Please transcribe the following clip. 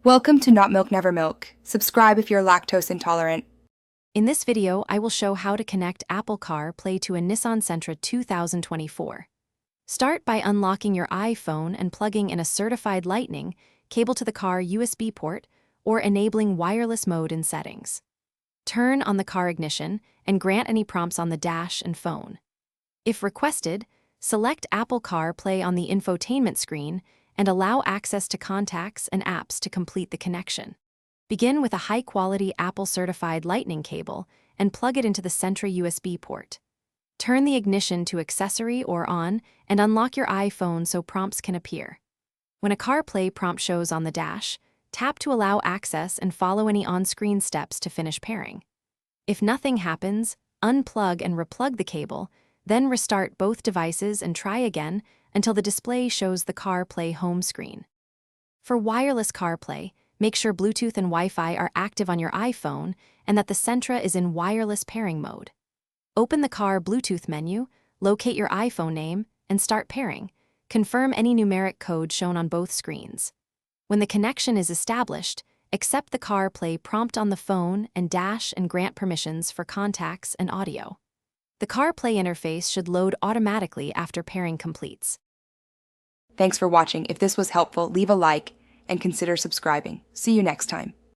Welcome to Not Milk Never Milk. Subscribe if you're lactose intolerant. In this video, I will show how to connect Apple CarPlay to a Nissan Sentra 2024. Start by unlocking your iPhone and plugging in a certified Lightning cable to the car USB port or enabling wireless mode in settings. Turn on the car ignition and grant any prompts on the dash and phone. If requested, select Apple CarPlay on the infotainment screen and allow access to contacts and apps to complete the connection. Begin with a high-quality Apple-certified Lightning cable and plug it into the Sentra USB port. Turn the ignition to accessory or on and unlock your iPhone so prompts can appear. When a CarPlay prompt shows on the dash, tap to allow access and follow any on-screen steps to finish pairing. If nothing happens, unplug and replug the cable, then restart both devices and try again until the display shows the CarPlay home screen. For wireless CarPlay, make sure Bluetooth and Wi-Fi are active on your iPhone and that the Sentra is in wireless pairing mode. Open the car Bluetooth menu, locate your iPhone name, and start pairing. Confirm any numeric code shown on both screens. When the connection is established, accept the CarPlay prompt on the phone and dash and grant permissions for contacts and audio. The CarPlay interface should load automatically after pairing completes. Thanks for watching. If this was helpful, leave a like and consider subscribing. See you next time.